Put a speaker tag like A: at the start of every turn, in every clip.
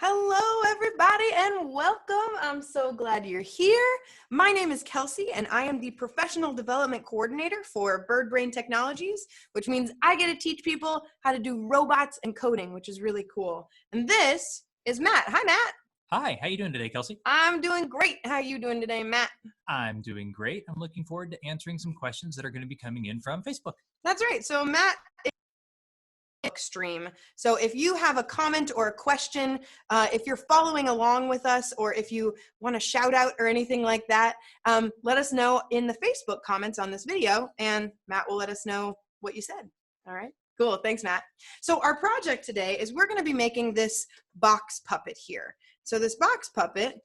A: Hello, everybody, and welcome. I'm so glad you're here. My name is Kelsey, and I am the Professional Development Coordinator for BirdBrain Technologies, which means I get to teach people how to do robots and coding, which is really cool. And this is Matt. Hi, Matt.
B: Hi, how you doing today, Kelsey?
A: I'm doing great. How are you doing today, Matt?
B: I'm doing great. I'm looking forward to answering some questions that are going to be coming in from Facebook.
A: That's right. So, Matt, stream. So if you have a comment or a question, if you're following along with us, or if you want to shout out or anything like that, let us know in the Facebook comments on this video, and Matt will let us know what you said. All right, cool. Thanks, Matt. So our project today is we're going to be making this box puppet here. So this box puppet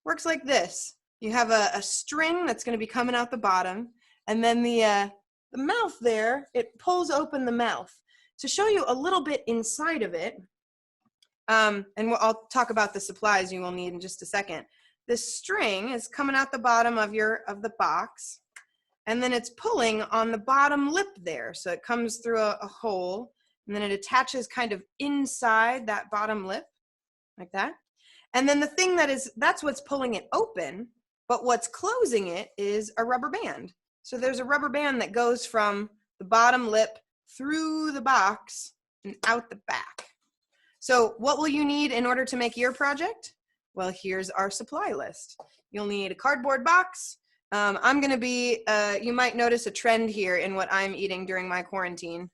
A: works like this. You have a string that's going to be coming out the bottom, and then the mouth there, it pulls open the mouth. To show you a little bit inside of it, and I'll talk about the supplies you will need in just a second. This string is coming out the bottom of the box, and then it's pulling on the bottom lip there. So it comes through a hole, and then it attaches kind of inside that bottom lip, like that. And then the thing that's what's pulling it open, but what's closing it is a rubber band. So there's a rubber band that goes from the bottom lip through the box and out the back. So what will you need in order to make your project? Well, here's our supply list. You'll need a cardboard box. I'm gonna be, you might notice a trend here in what I'm eating during my quarantine.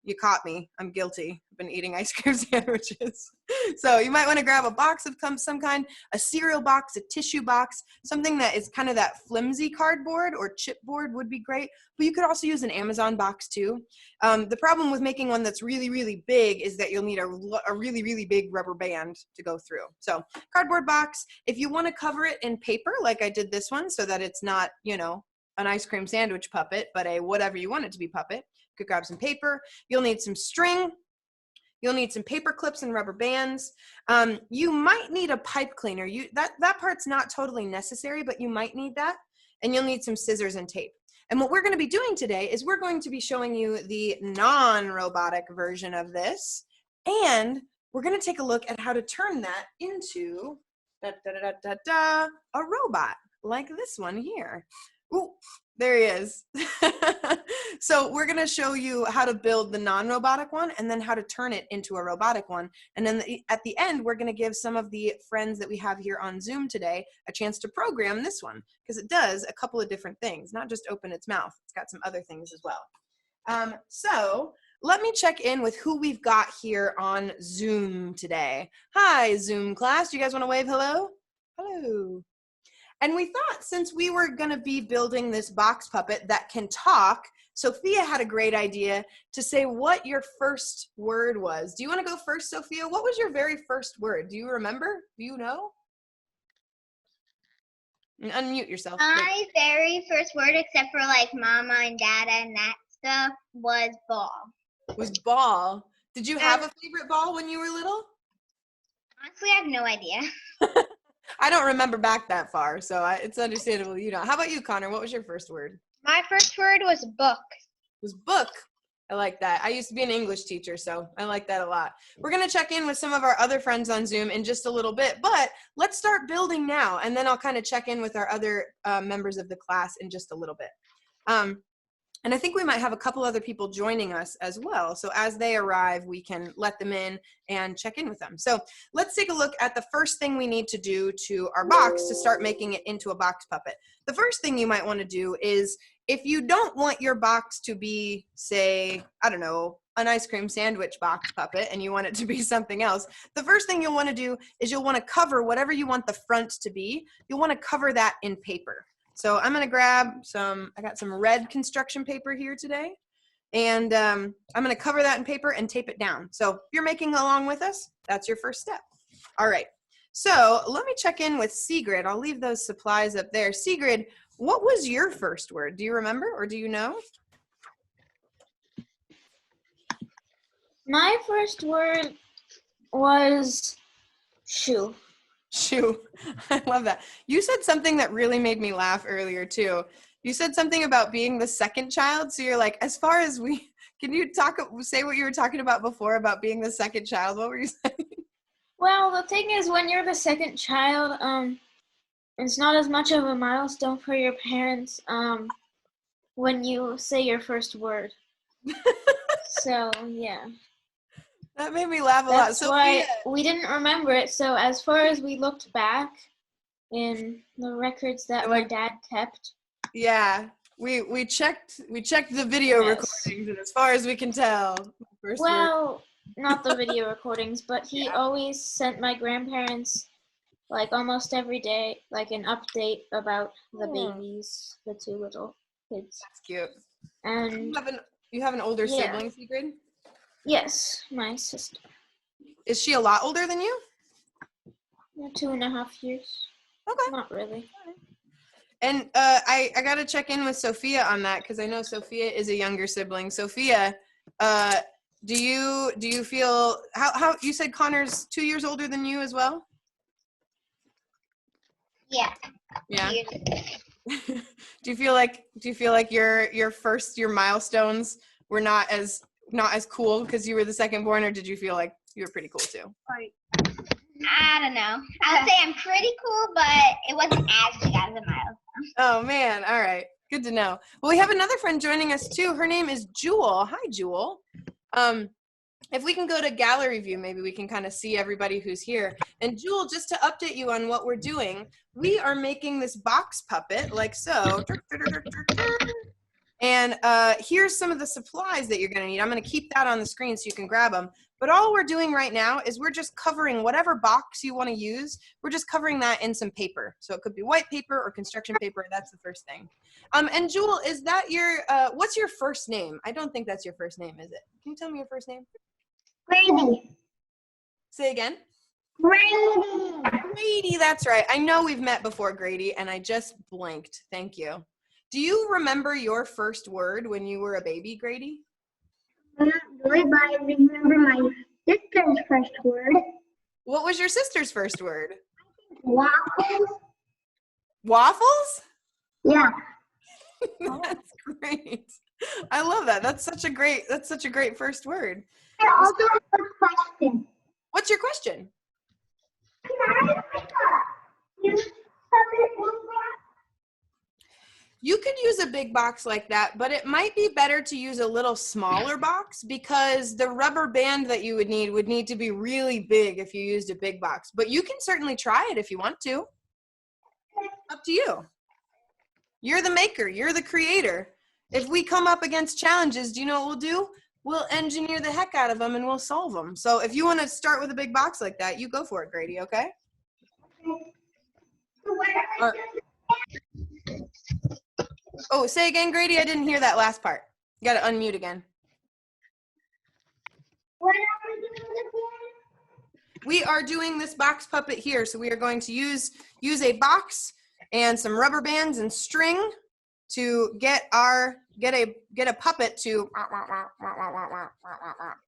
A: You caught me, I'm guilty. I've been eating ice cream sandwiches. So you might wanna grab a box of some kind, a cereal box, a tissue box, something that is kind of that flimsy cardboard or chipboard would be great, but you could also use an Amazon box too. The problem with making one that's really, really big is that you'll need a really, really big rubber band to go through. So cardboard box, if you wanna cover it in paper, like I did this one, so that it's not, you know, an ice cream sandwich puppet, but a whatever you want it to be puppet, you could grab some paper. You'll need some string. You'll need some paper clips and rubber bands. You might need a pipe cleaner. That part's not totally necessary, but you might need that. And you'll need some scissors and tape. And what we're going to be doing today is we're going to be showing you the non-robotic version of this. And we're going to take a look at how to turn that into a robot, like this one here. Ooh, there he is. So we're going to show you how to build the non-robotic one and then how to turn it into a robotic one. And then at the end, we're going to give some of the friends that we have here on Zoom today a chance to program this one, because it does a couple of different things, not just open its mouth. It's got some other things as well. So let me check in with who we've got here on Zoom today. Hi, Zoom class. Do you guys want to wave hello? Hello. And we thought, since we were going to be building this box puppet that can talk, Sophia had a great idea to say what your first word was. Do you want to go first, Sophia? What was your very first word? Do you remember? Do you know? And unmute yourself.
C: My very first word, except for like mama and dada and that stuff, was ball.
A: Was ball. Did you have a favorite ball when you were little?
C: Honestly, I have no idea.
A: I don't remember back that far, so it's understandable you don't. How about you, Connor? What was your first word?
C: My first word was book.
A: Was book. I like that. I used to be an English teacher, so I like that a lot. We're going to check in with some of our other friends on Zoom in just a little bit, but let's start building now, and then I'll kind of check in with our other members of the class in just a little bit. And I think we might have a couple other people joining us as well. So as they arrive, we can let them in and check in with them. So let's take a look at the first thing we need to do to our box to start making it into a box puppet. The first thing you might want to do is, if you don't want your box to be, say, I don't know, an ice cream sandwich box puppet, and you want it to be something else, the first thing you'll want to do is you'll want to cover whatever you want the front to be. You'll want to cover that in paper. So I'm going to grab I got some red construction paper here today, and I'm going to cover that in paper and tape it down. So if you're making along with us, that's your first step. All right, so let me check in with Sigrid. I'll leave those supplies up there. Sigrid, what was your first word? Do you remember, or do you know?
D: My first word was shoe.
A: Shoe. I love that. You said something that really made me laugh earlier too. You said something about being the second child. So you're like, as far as can you say what you were talking about before about being the second child? What were you saying?
D: Well, the thing is, when you're the second child, it's not as much of a milestone for your parents, when you say your first word. So, yeah.
A: That made me laugh a lot.
D: That's
A: Sophia,
D: why we didn't remember it. So, as far as we looked back in the records that my dad kept,
A: yeah, we checked the video
D: Yes.
A: recordings, and as far as we can tell, first word.
D: well, not the video recordings, but he
A: Yeah.
D: always sent my grandparents, like, almost every day, like, an update about the babies, the 2 little kids.
A: That's cute.
D: And
A: You have an older
D: Yeah.
A: sibling, Sigrid?
D: yes, my sister.
A: Is she a lot older than you?
D: Yeah, 2.5 years.
A: Okay.
D: Not really.
A: And I gotta check in with Sophia on that because I know Sophia is a younger sibling. Sophia, do you feel how you said Connor's 2 years older than you as well?
C: Yeah.
A: Yeah. Do you feel like your milestones were not as cool because you were the second born, or did you feel like you were pretty cool too?
C: I don't know. I would say I'm pretty cool, but it wasn't as big as a milestone.
A: Oh man, all right. Good to know. Well, we have another friend joining us too. Her name is Jewel. Hi, Jewel. If we can go to gallery view, maybe we can kind of see everybody who's here. And Jewel, just to update you on what we're doing, we are making this box puppet like so. And here's some of the supplies that you're going to need. I'm going to keep that on the screen so you can grab them. But all we're doing right now is we're just covering whatever box you want to use. We're just covering that in some paper. So it could be white paper or construction paper. That's the first thing. And Jewel, is that your, what's your first name? I don't think that's your first name, is it? Can you tell me your first name?
C: Grady.
A: Say again.
C: Grady.
A: Grady, that's right. I know we've met before, Grady, and I just blinked. Thank you. Do you remember your first word when you were a baby, Grady?
C: Not really, but I remember my sister's first word.
A: What was your sister's first word?
C: Waffles.
A: Waffles?
C: Yeah.
A: That's great. I love that. That's such a great first word.
C: I also have a question.
A: What's your question?
C: Can I use something?
A: You could use a big box like that, but it might be better to use a little smaller box because the rubber band that you would need to be really big if you used a big box. But you can certainly try it if you want to. Up to you. You're the maker. You're the creator. If we come up against challenges, do you know what we'll do? We'll engineer the heck out of them and we'll solve them. So if you want to start with a big box like that, you go for it, Grady, okay? Oh, say again, Grady. I didn't hear that last part. You got to unmute again.
C: What are we doing again?
A: We are doing this box puppet here. So we are going to use a box and some rubber bands and string to get a puppet to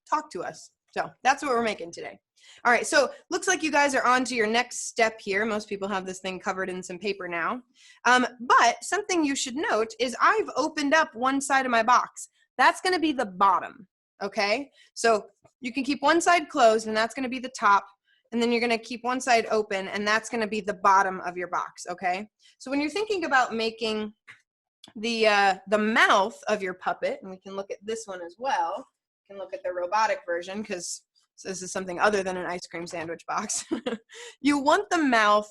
A: talk to us. So that's what we're making today. All right, so looks like you guys are on to your next step here. Most people have this thing covered in some paper now. But something you should note is I've opened up one side of my box. That's gonna be the bottom, okay? So you can keep one side closed and that's gonna be the top, and then you're gonna keep one side open and that's gonna be the bottom of your box, okay? So when you're thinking about making the mouth of your puppet, and we can look at this one as well, we can look at the robotic version because this is something other than an ice cream sandwich box. You want the mouth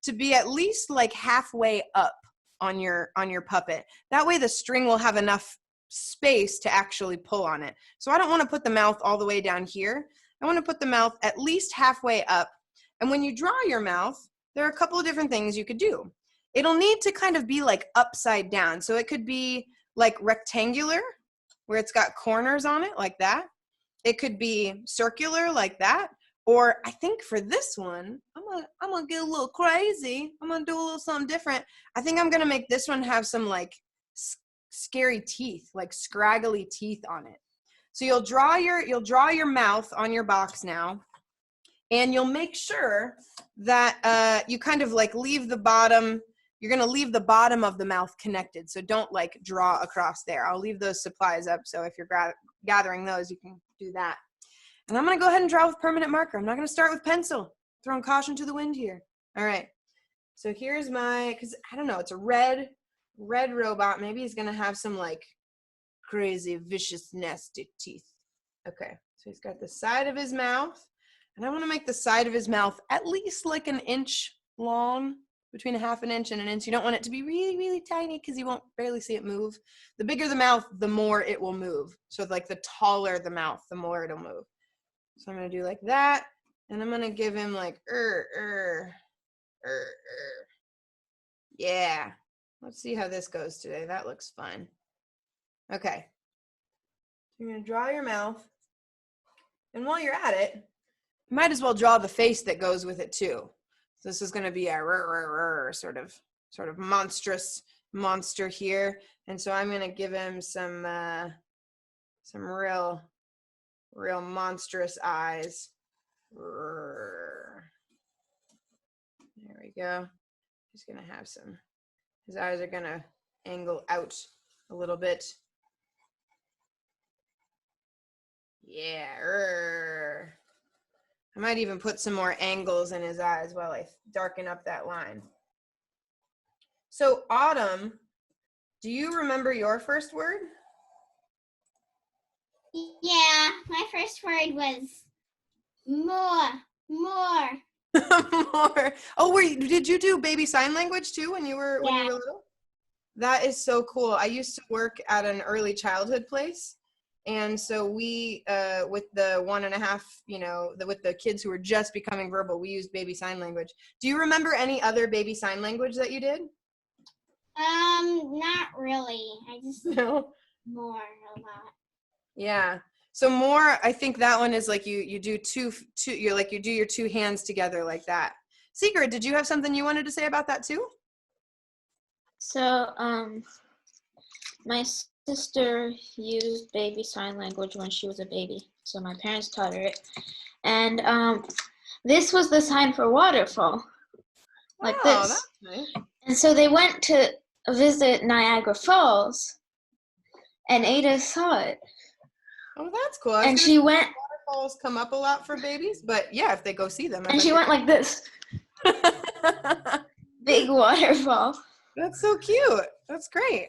A: to be at least like halfway up on your puppet. That way the string will have enough space to actually pull on it. So I don't want to put the mouth all the way down here. I want to put the mouth at least halfway up. And when you draw your mouth, there are a couple of different things you could do. It'll need to kind of be like upside down. So it could be like rectangular, where it's got corners on it like that. It could be circular like that. Or I think for this one, I'm gonna get a little crazy. I'm gonna do a little something different. I think I'm gonna make this one have some like scary teeth, like scraggly teeth on it. So you'll draw your mouth on your box now, and you'll make sure that you kind of like leave the bottom. You're gonna leave the bottom of the mouth connected. So don't like draw across there. I'll leave those supplies up. So if you're gathering those, you can do that. And I'm going to go ahead and draw with permanent marker. I'm not going to start with pencil. Throwing caution to the wind here. All right. So here's my, because I don't know, it's a red robot. Maybe he's going to have some like crazy, vicious, nasty teeth. Okay. So he's got the side of his mouth. And I want to make the side of his mouth at least like an inch long, between a half an inch and an inch. You don't want it to be really, really tiny because you won't barely see it move. The bigger the mouth, the more it will move. So like the taller the mouth, the more it'll move. So I'm going to do like that. And I'm going to give him like, Yeah. Let's see how this goes today. That looks fun. Okay. You're going to draw your mouth. And while you're at it, you might as well draw the face that goes with it too. So this is going to be a sort of monstrous monster here. And so I'm going to give him some real monstrous eyes. There we go. He's going to have some, his eyes are going to angle out a little bit. Yeah. I might even put some more angles in his eyes while I darken up that line. So Autumn, do you remember your first word?
C: Yeah, my first word was more.
A: More. Oh, did you do baby sign language too when you were little? That is so cool. I used to work at an early childhood place. And so we, with the 1.5, with the kids who were just becoming verbal, we used baby sign language. Do you remember any other baby sign language that you did?
C: Not really. I just
A: No.
C: more a lot.
A: Yeah. So more, I think that one is like you do you do your two hands together like that. Secret, did you have something you wanted to say about that too?
D: So, my sister used baby sign language when she was a baby, so my parents taught her it. And this was the sign for waterfall, like this.
A: That's nice.
D: And so they went to visit Niagara Falls, and Ada saw it.
A: Oh, that's cool.
D: And she went.
A: Waterfalls come up a lot for babies, but yeah, if they go see them.
D: And she went like this. Big waterfall.
A: That's so cute. That's great.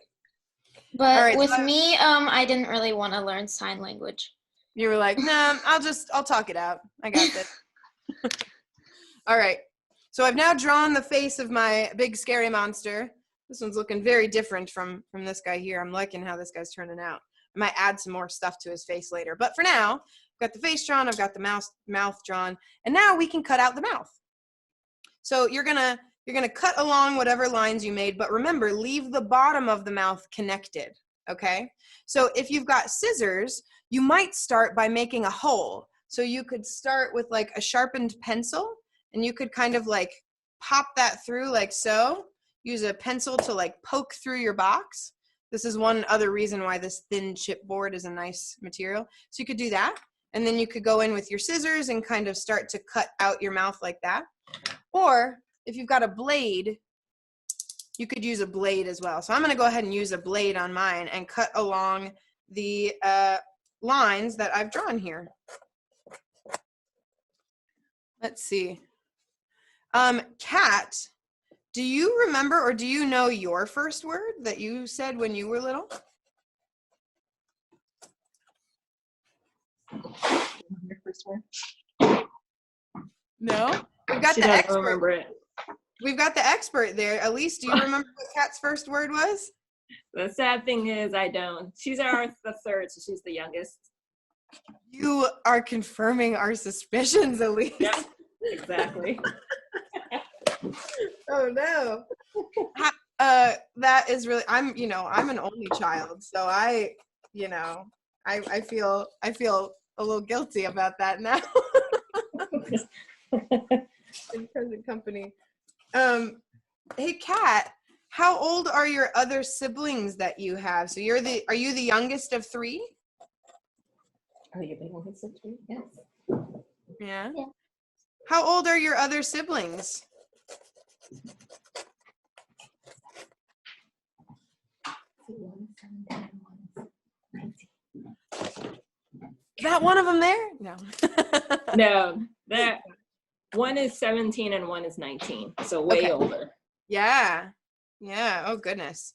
D: But
A: right,
D: with me, I didn't really want to learn sign language.
A: You were like, nah, I'll talk it out. I got this. All right. So I've now drawn the face of my big scary monster. This one's looking very different from this guy here. I'm liking how this guy's turning out. I might add some more stuff to his face later. But for now, I've got the face drawn. I've got the mouth drawn. And now we can cut out the mouth. So you're gonna cut along whatever lines you made, but remember, leave the bottom of the mouth connected, okay? So if you've got scissors, you might start by making a hole. So you could start with like a sharpened pencil, and you could kind of like pop that through like so. Use a pencil to like poke through your box. This is one other reason why this thin chipboard is a nice material. So you could do that, and then you could go in with your scissors and kind of start to cut out your mouth like that. Or if you've got a blade, you could use a blade as well. So I'm going to go ahead and use a blade on mine and cut along the lines that I've drawn here. Let's see. Kat, do you remember or do you know your first word that you said when you were little?
E: Your first word?
A: No? We've got the expert. Remember it. We've got the expert there. Elise, do you remember what Kat's first word was?
E: The sad thing is I don't. She's the third, so she's the youngest.
A: You are confirming our suspicions, Elise.
E: Yep, exactly.
A: Oh no. That is really, I'm an only child, so I feel a little guilty about that now. In present company. Hey Kat, how old are your other siblings that you have? So are you the youngest of three?
E: Are you the youngest of three? Yes.
A: Yeah. How old are your other siblings? that one of them there? No.
E: No, that one is 17 and one is 19, so way
A: Okay.
E: older.
A: Yeah. Yeah. Oh goodness.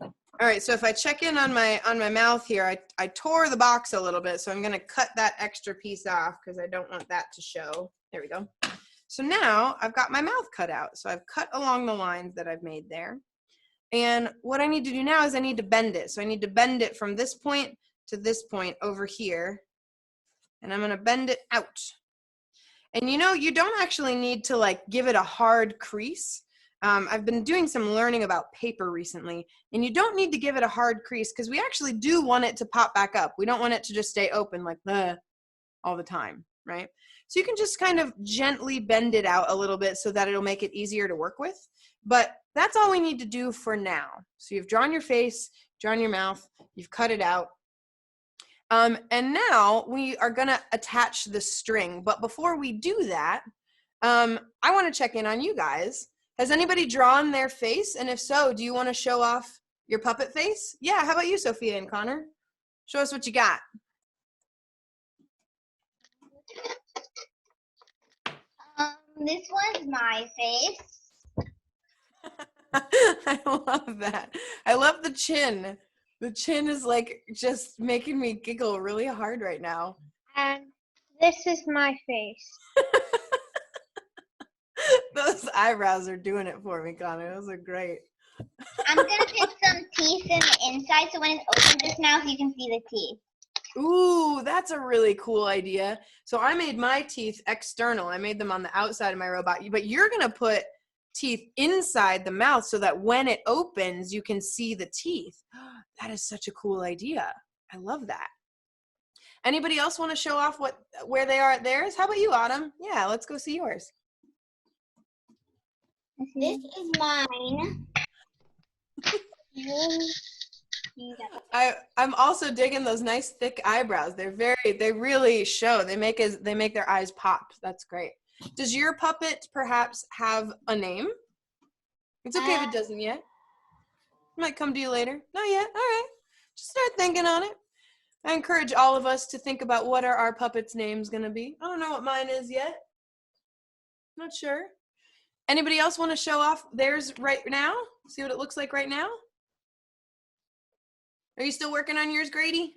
A: All right. So if I check in on my mouth here, I tore the box a little bit, so I'm gonna cut that extra piece off because I don't want that to show. There we go. So now I've got my mouth cut out. So I've cut along the lines that I've made there. And what I need to do now is I need to bend it. So I need to bend it from this point to this point over here. And I'm gonna bend it out. And you don't actually need to like give it a hard crease. I've been doing some learning about paper recently, and you don't need to give it a hard crease because we actually do want it to pop back up. We don't want it to just stay open like all the time, right? So you can just kind of gently bend it out a little bit so that it'll make it easier to work with. But that's all we need to do for now. So you've drawn your face, drawn your mouth, you've cut it out. And now we are gonna attach the string. But before we do that, I wanna check in on you guys. Has anybody drawn their face? And if so, do you wanna show off your puppet face? Yeah, how about you, Sophia and Connor? Show us what you got.
C: This one's my face.
A: I love that. I love the chin. The chin is like just making me giggle really hard right now.
D: And this is my face.
A: Those eyebrows are doing it for me, Connor. Those are great.
C: I'm gonna put some teeth in the inside so when it opens its mouth, you can see the teeth.
A: Ooh, that's a really cool idea. So I made my teeth external. I made them on the outside of my robot, but you're gonna put teeth inside the mouth so that when it opens, you can see the teeth. That is such a cool idea. I love that. Anybody else want to show off where they are at theirs? How about you, Autumn? Yeah, let's go see yours.
C: This is mine.
A: I'm also digging those nice thick eyebrows. They really show. They make their eyes pop. That's great. Does your puppet perhaps have a name? It's okay if it doesn't yet. It might come to you later. Not yet. All right. Just start thinking on it. I encourage all of us to think about what are our puppets' names going to be. I don't know what mine is yet. Not sure. Anybody else want to show off theirs right now? See what it looks like right now? Are you still working on yours, Grady?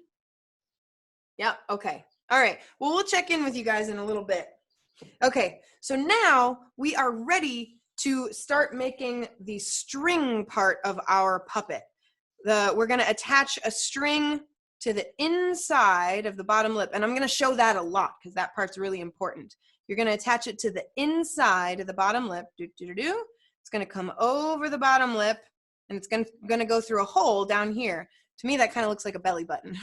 A: Yep. Okay. All right. Well, we'll check in with you guys in a little bit. Okay. So now we are ready to start making the string part of our puppet. We're going to attach a string to the inside of the bottom lip. And I'm going to show that a lot because that part's really important. You're going to attach it to the inside of the bottom lip. It's going to come over the bottom lip, and it's going to go through a hole down here. To me, that kind of looks like a belly button.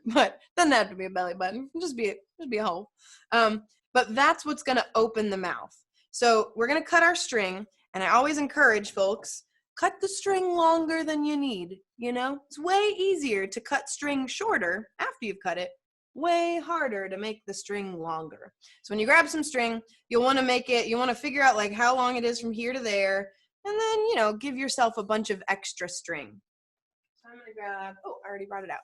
A: But it doesn't have to be a belly button. It'll just be a hole. But that's what's going to open the mouth. So we're going to cut our string, and I always encourage folks, cut the string longer than you need. It's way easier to cut string shorter after you've cut it, way harder to make the string longer. So when you grab some string, you'll want to figure out like how long it is from here to there, and then, give yourself a bunch of extra string. So I'm going to grab, I already brought it out.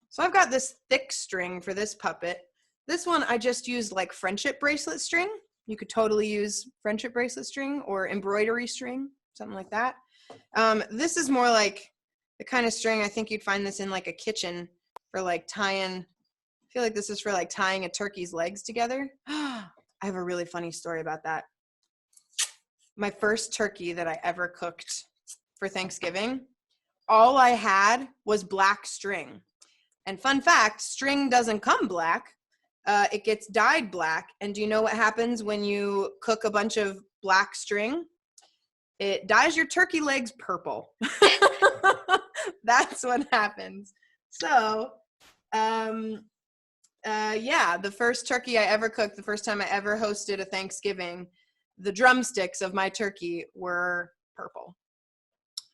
A: So I've got this thick string for this puppet. This one I just used like friendship bracelet string. You could totally use friendship bracelet string or embroidery string, something like that. This is more like the kind of string I think you'd find this in like a kitchen for like tying. I feel like this is for like tying a turkey's legs together. I have a really funny story about that. My first turkey that I ever cooked for Thanksgiving, all I had was black string. And fun fact, string doesn't come black. It gets dyed black. And do you know what happens when you cook a bunch of black string? It dyes your turkey legs purple. That's what happens. So, the first turkey I ever cooked, the first time I ever hosted a Thanksgiving, the drumsticks of my turkey were purple.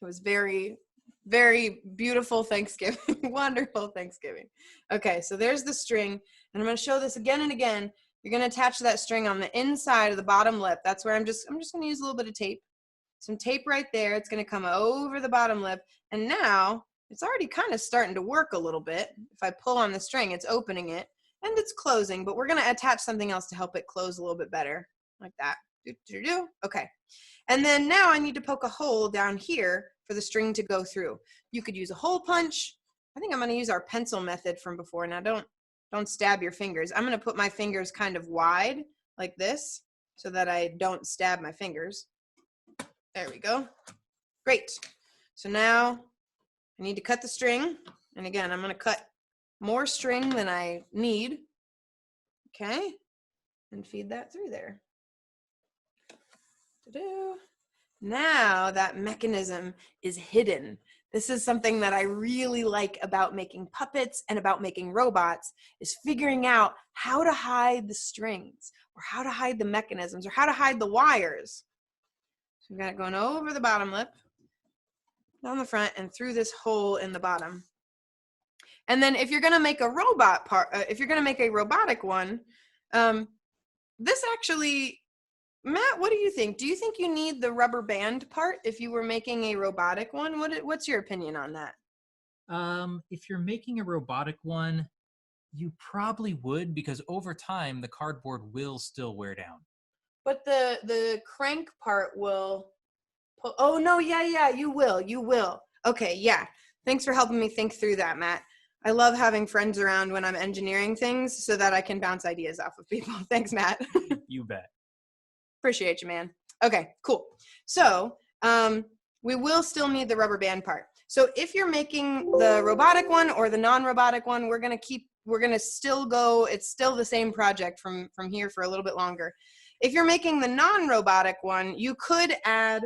A: It was very, very beautiful Thanksgiving. Wonderful Thanksgiving. Okay, so there's the string, and I'm going to show this again and again. You're going to attach that string on the inside of the bottom lip. That's where I'm just going to use a little bit of tape. Some tape right there. It's going to come over the bottom lip. And now it's already kind of starting to work a little bit. If I pull on the string, it's opening it and it's closing, but we're going to attach something else to help it close a little bit better, like that. Okay. And then now I need to poke a hole down here for the string to go through. You could use a hole punch. I think I'm going to use our pencil method from before. Now don't stab your fingers. I'm going to put my fingers kind of wide like this so that I don't stab my fingers. There we go. Great. So now I need to cut the string. And again, I'm going to cut more string than I need. Okay. And feed that through there. Now that mechanism is hidden. This is something that I really like about making puppets and about making robots, is figuring out how to hide the strings or how to hide the mechanisms or how to hide the wires. So we've got it going over the bottom lip, down the front, and through this hole in the bottom. And then if you're going to make a robot part, if you're going to make a robotic one, this actually, Matt, what do you think? Do you think you need the rubber band part if you were making a robotic one? What's your opinion on that?
B: If you're making a robotic one, you probably would, because over time the cardboard will still wear down.
A: But the crank part will pull. Oh no, yeah, you will. Okay, yeah. Thanks for helping me think through that, Matt. I love having friends around when I'm engineering things so that I can bounce ideas off of people. Thanks, Matt.
B: You bet.
A: Appreciate you, man. Okay, cool. So we will still need the rubber band part. So if you're making the robotic one or the non-robotic one, we're gonna still go, it's still the same project from here for a little bit longer. If you're making the non-robotic one, you could add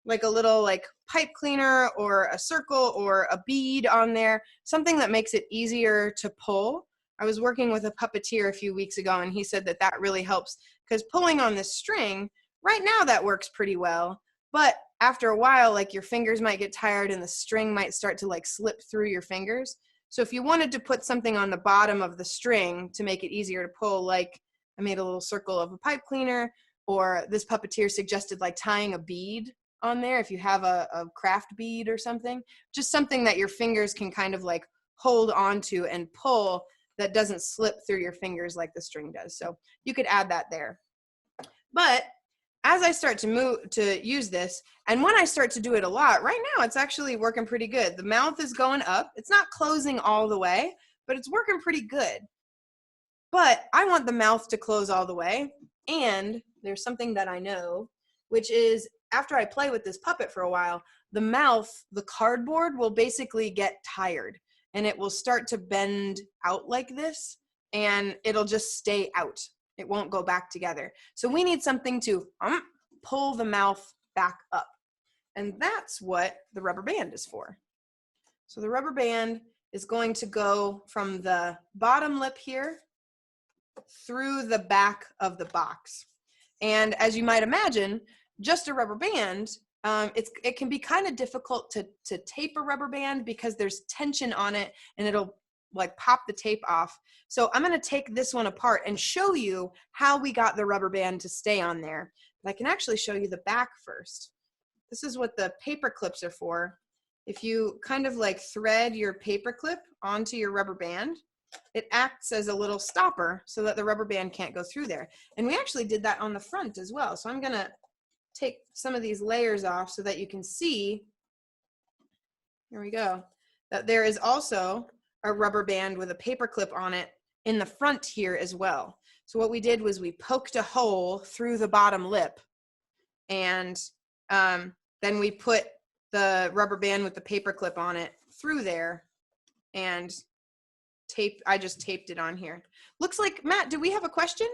A: like a little like pipe cleaner or a circle or a bead on there, something that makes it easier to pull. I was working with a puppeteer a few weeks ago and he said that that really helps, because pulling on this string, right now that works pretty well, but after a while, like your fingers might get tired and the string might start to like slip through your fingers. So if you wanted to put something on the bottom of the string to make it easier to pull, like I made a little circle of a pipe cleaner, or this puppeteer suggested like tying a bead on there if you have a craft bead or something, just something that your fingers can kind of like hold onto and pull that doesn't slip through your fingers like the string does. So you could add that there. But as I start to use this, and when I start to do it a lot, right now it's actually working pretty good. The mouth is going up. It's not closing all the way, but it's working pretty good. But I want the mouth to close all the way. And there's something that I know, which is after I play with this puppet for a while, the mouth, the cardboard will basically get tired and it will start to bend out like this and it'll just stay out. It won't go back together. So we need something to pull the mouth back up. And that's what the rubber band is for. So the rubber band is going to go from the bottom lip here through the back of the box. And as you might imagine, just a rubber band, it can be kind of difficult to tape a rubber band because there's tension on it and it'll like pop the tape off. So I'm going to take this one apart and show you how we got the rubber band to stay on there. But I can actually show you the back first. This is what the paper clips are for. If you kind of like thread your paper clip onto your rubber band, it acts as a little stopper so that the rubber band can't go through there. And we actually did that on the front as well. So I'm going to take some of these layers off so that you can see, here we go, that there is also a rubber band with a paper clip on it in the front here as well. So what we did was we poked a hole through the bottom lip and then we put the rubber band with the paper clip on it through there and I just taped it on here. Looks like, Matt, do we have a question?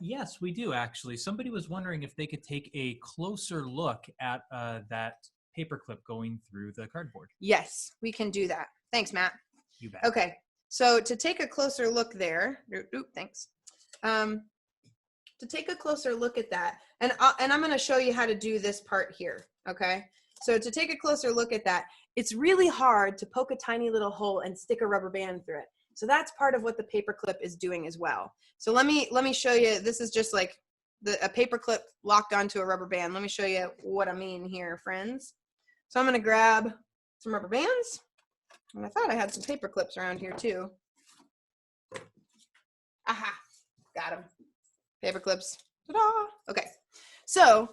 B: Yes, we do actually. Somebody was wondering if they could take a closer look at that paperclip going through the cardboard.
A: Yes, we can do that. Thanks, Matt.
B: You bet.
A: Okay, so to take a closer look there, thanks. To take a closer look at that, and I'm going to show you how to do this part here, okay? So to take a closer look at that, it's really hard to poke a tiny little hole and stick a rubber band through it. So that's part of what the paperclip is doing as well. So let me show you. This is just like a paperclip locked onto a rubber band. Let me show you what I mean here, friends. So I'm going to grab some rubber bands. And I thought I had some paper clips around here too. Aha, got them. Paper clips. Ta-da! Okay, so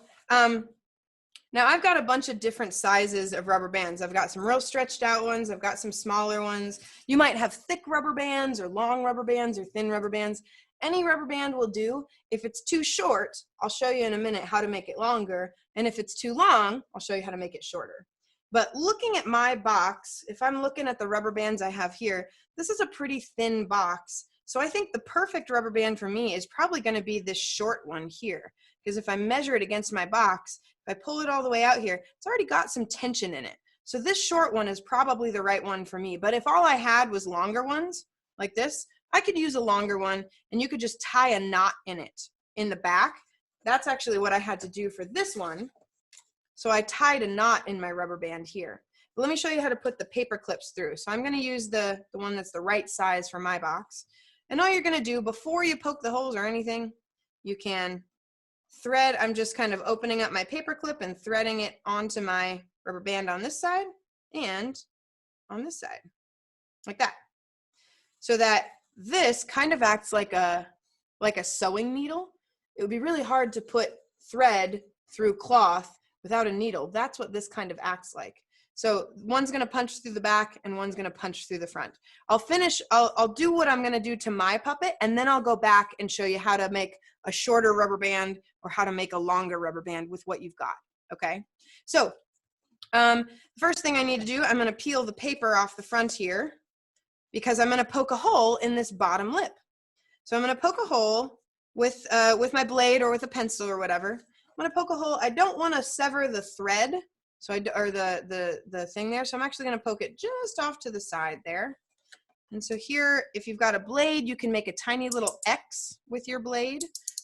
A: now I've got a bunch of different sizes of rubber bands. I've got some real stretched out ones. I've got some smaller ones. You might have thick rubber bands or long rubber bands or thin rubber bands. Any rubber band will do. If it's too short, I'll show you in a minute how to make it longer. And if it's too long, I'll show you how to make it shorter. But looking at my box, if I'm looking at the rubber bands I have here, this is a pretty thin box. So I think the perfect rubber band for me is probably going to be this short one here. Because if I measure it against my box, if I pull it all the way out here, it's already got some tension in it. So this short one is probably the right one for me. But if all I had was longer ones, like this, I could use a longer one, and you could just tie a knot in it in the back. That's actually what I had to do for this one. So I tied a knot in my rubber band here. But let me show you how to put the paper clips through. So I'm going to use the one that's the right size for my box. And all you're going to do before you poke the holes or anything, you can thread. I'm just kind of opening up my paper clip and threading it onto my rubber band on this side and on this side, like that. So that this kind of acts like a sewing needle. It would be really hard to put thread through cloth without a needle. That's what this kind of acts like. So one's going to punch through the back and one's going to punch through the front. I'll do what I'm going to do to my puppet, and then I'll go back and show you how to make a shorter rubber band or how to make a longer rubber band with what you've got. Okay. So the first thing I need to do, I'm going to peel the paper off the front here, because I'm going to poke a hole in this bottom lip. So I'm going to poke a hole with my blade or with a pencil or whatever. I'm going to poke a hole. I don't want to sever the thread, or the thing there. So I'm actually going to poke it just off to the side there. And so here, if you've got a blade, you can make a tiny little X with your blade.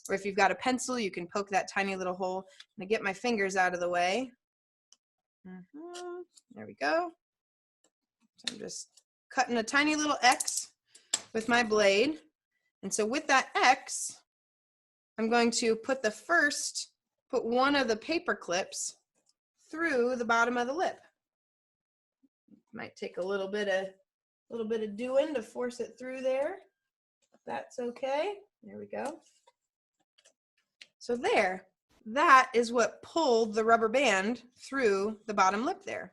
A: Or if you've got a pencil, you can poke that tiny little hole. I'm going to get my fingers out of the way. There we go. So I'm just cutting a tiny little X with my blade. And so with that X, I'm going to put one of the paper clips through the bottom of the lip. Might take a little bit of doing to force it through there. That's okay. There we go. So there, that is what pulled the rubber band through the bottom lip there.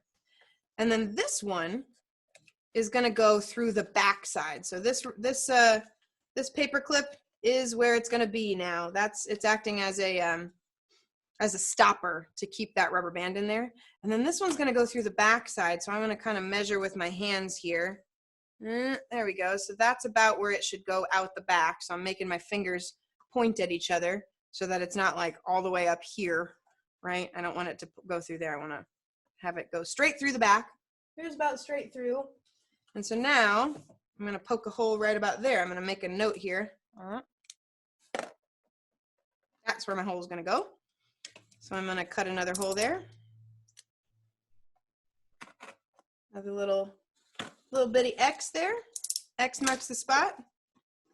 A: And then this one is going to go through the back side. So this paper clip is where it's going to be now. It's acting as a stopper to keep that rubber band in there. And then this one's going to go through the back side. So I'm going to kind of measure with my hands here. There we go. So that's about where it should go out the back. So I'm making my fingers point at each other so that it's not like all the way up here, right? I don't want it to go through there. I want to have it go straight through the back. Here's about straight through. And so now I'm going to poke a hole right about there. I'm going to make a note here. That's where my hole is going to go. So I'm going to cut another hole there. Another little bitty X there. X marks the spot.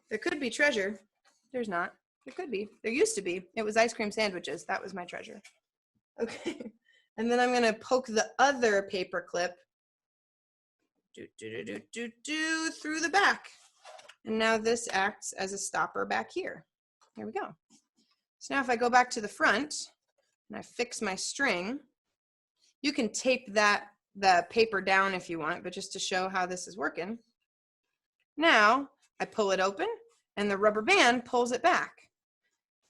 A: There could be treasure. There's not. There could be. There used to be. It was ice cream sandwiches. That was my treasure. Okay. And then I'm going to poke the other paper clip through the back. And now this acts as a stopper back here. There we go. So now if I go back to the front and I fix my string, you can tape the paper down if you want, but just to show how this is working. Now I pull it open and the rubber band pulls it back.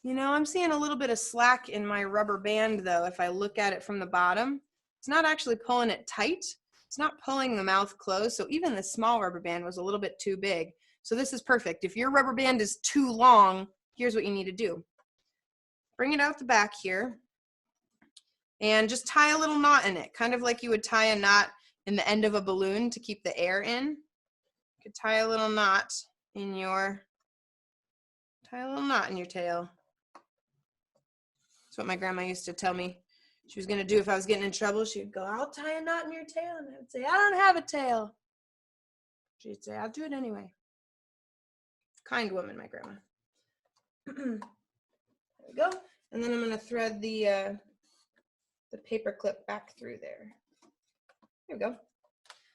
A: You know, I'm seeing a little bit of slack in my rubber band though. If I look at it from the bottom, it's not actually pulling it tight. It's not pulling the mouth closed. So even the small rubber band was a little bit too big. So this is perfect. If your rubber band is too long, here's what you need to do. Bring it out the back here and just tie a little knot in it, kind of like you would tie a knot in the end of a balloon to keep the air in. You could tie a little knot in your tail. That's what my grandma used to tell me she was going to do if I was getting in trouble. She would go, I'll tie a knot in your tail. And I would say, I don't have a tail. She'd say, I'll do it anyway. Kind woman, my grandma. There we go. And then I'm going to thread the paper clip back through there. There we go.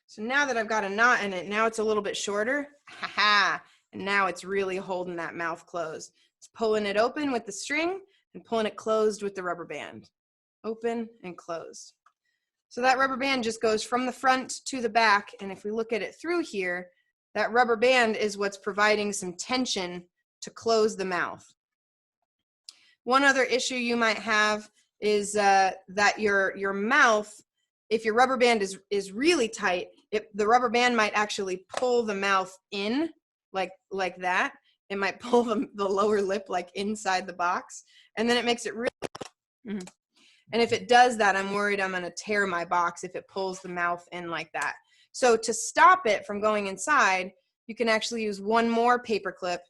A: So now that I've got a knot in it, now it's a little bit shorter. Ha-ha. And now it's really holding that mouth closed. It's pulling it open with the string and pulling it closed with the rubber band. Open and closed. So that rubber band just goes from the front to the back. And if we look at it through here, that rubber band is what's providing some tension to close the mouth. One other issue you might have is that your mouth, if your rubber band is really tight, the rubber band might actually pull the mouth in like that. It might pull the lower lip like inside the box, and then it makes it really. And if it does that, I'm worried I'm going to tear my box if it pulls the mouth in like that. So to stop it from going inside, you can actually use one more paper clip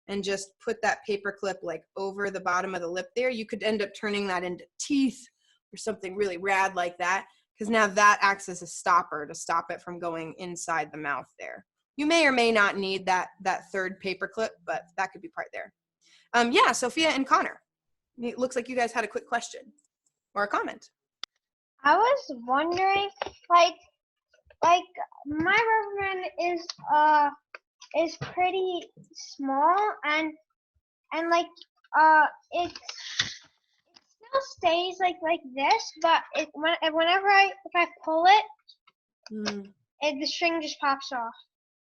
A: and just put that paper clip like over the bottom of the lip there. You could end up turning that into teeth or something really rad like that, because now that acts as a stopper to stop it from going inside the mouth there. You may or may not need that third paper clip, but that could be part there. Yeah, Sophia and Connor, it looks like you guys had a quick question or a comment.
C: I was wondering, like my rubber band is pretty small, and like it still stays like this, but whenever if I pull it, the string just pops off.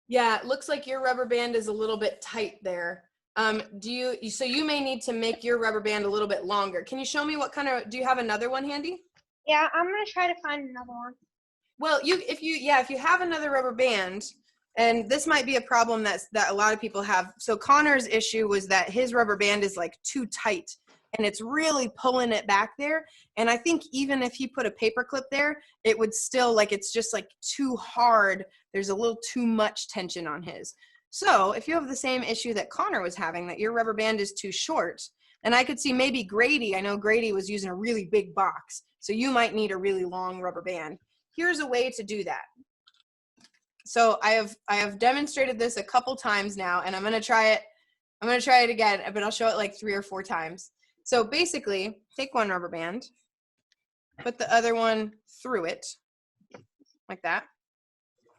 A: Yeah, it looks like your rubber band is a little bit tight there. So you may need to make your rubber band a little bit longer. Can you show me what kind of, do you have another one handy?
C: Yeah, I'm gonna try to find another one.
A: Well, if you have another rubber band, and this might be a problem that a lot of people have. So Connor's issue was that his rubber band is like too tight, and it's really pulling it back there. And I think even if he put a paper clip there, it would still, like, it's just like too hard. There's a little too much tension on his. So if you have the same issue that Connor was having, that your rubber band is too short, and I could see maybe Grady, I know Grady was using a really big box, so you might need a really long rubber band. Here's a way to do that. So I have demonstrated this a couple times now, and I'm going to try it again, but I'll show it like 3 or 4 times. So basically, take one rubber band, put the other one through it, like that.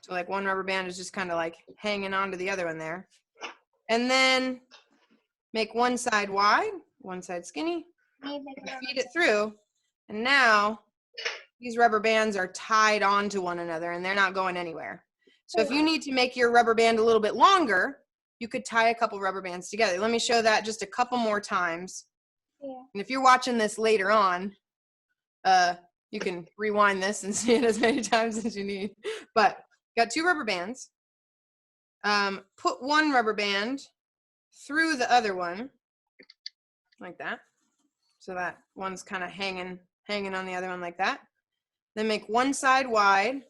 A: So like one rubber band is just kind of like hanging on to the other one there. And then make one side wide, one side skinny, feed it through, and now these rubber bands are tied onto one another and they're not going anywhere. So if you need to make your rubber band a little bit longer, you could tie a couple rubber bands together. Let me show that just a couple more times.
C: Yeah.
A: And if you're watching this later on, you can rewind this and see it as many times as you need. But got 2 rubber bands. Put one rubber band through the other one, like that. So that one's kind of hanging on the other one like that. Then make one side wide,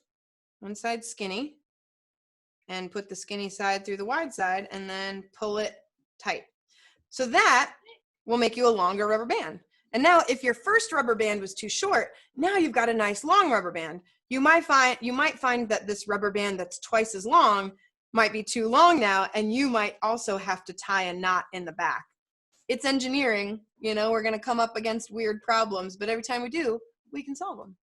A: one side skinny, and put the skinny side through the wide side, and then pull it tight. So that will make you a longer rubber band. And now if your first rubber band was too short, now you've got a nice long rubber band. You might find that this rubber band that's twice as long might be too long now, and you might also have to tie a knot in the back. It's engineering, you know, we're gonna come up against weird problems, but every time we do, we can solve them.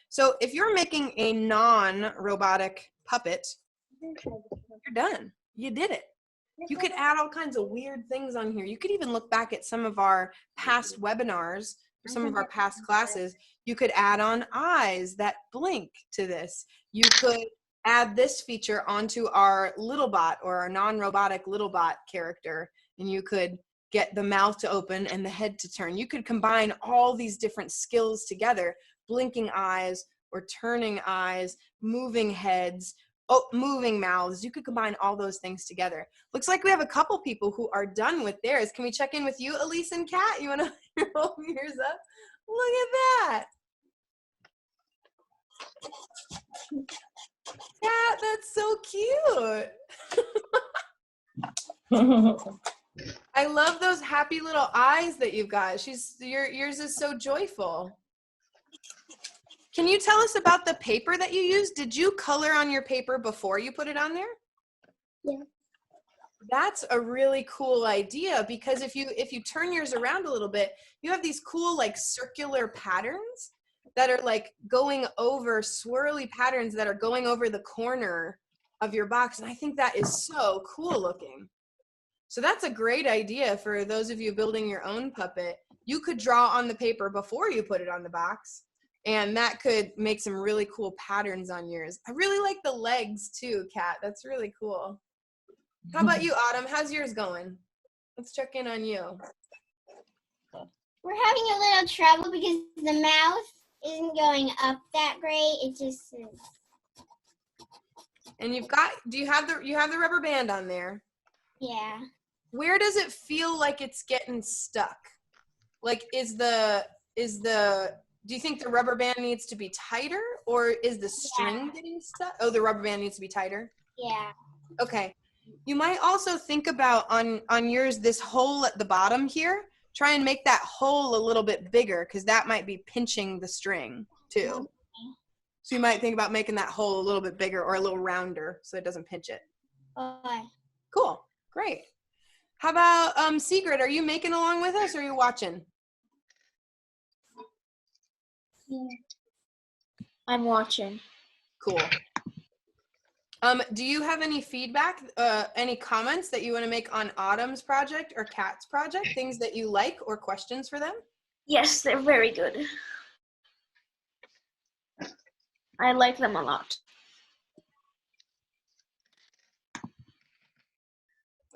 A: So if you're making a non-robotic puppet, you're done. You did it. You could add all kinds of weird things on here. You could even look back at some of our past webinars, or some of our past classes. You could add on eyes that blink to this. You could add this feature onto our little bot or our non-robotic little bot character, and you could get the mouth to open and the head to turn. You could combine all these different skills together, blinking eyes or turning eyes, moving heads, moving mouths. You could combine all those things together. Looks like we have a couple people who are done with theirs. Can we check in with you, Elise and Kat? You want to hold yours up? Look at that. Kat, that's so cute. I love those happy little eyes that you've got. Yours is so joyful. Can you tell us about the paper that you used? Did you color on your paper before you put it on there?
C: Yeah.
A: That's a really cool idea, because if you turn yours around a little bit, you have these cool like circular patterns that are like going over swirly patterns that are going over the corner of your box. And I think that is so cool looking. So that's a great idea for those of you building your own puppet. You could draw on the paper before you put it on the box, and that could make some really cool patterns on yours. I really like the legs too, Kat. That's really cool. How about you, Autumn? How's yours going? Let's check in on you.
C: We're having a little trouble because the mouth isn't going up that great. It just is.
A: And do you have the rubber band on there?
C: Yeah.
A: Where does it feel like it's getting stuck? Like do you think the rubber band needs to be tighter, or is the string getting stuck? Oh, the rubber band needs to be tighter?
C: Yeah.
A: Okay. You might also think about on yours, this hole at the bottom here, try and make that hole a little bit bigger, because that might be pinching the string too.
C: Okay.
A: So you might think about making that hole a little bit bigger or a little rounder so it doesn't pinch it.
C: Okay.
A: Cool. Great. How about Sigrid? Are you making along with us, or are you watching?
D: I'm watching.
A: Cool. Do you have any feedback, any comments that you want to make on Autumn's project or Kat's project, things that you like or questions for them?
D: Yes, they're very good. I like them a lot.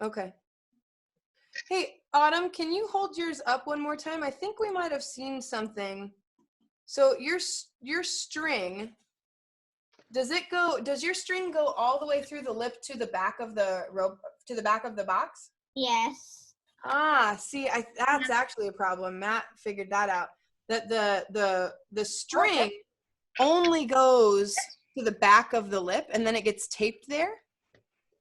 A: Okay. Hey, Autumn, can you hold yours up one more time? I think we might have seen something. So your string, does your string go all the way through the lip to the back of the rope, to the back of the box?
C: Yes.
A: Ah, see, that's actually a problem. Matt figured that out. That the string only goes to the back of the lip, and then it gets taped there.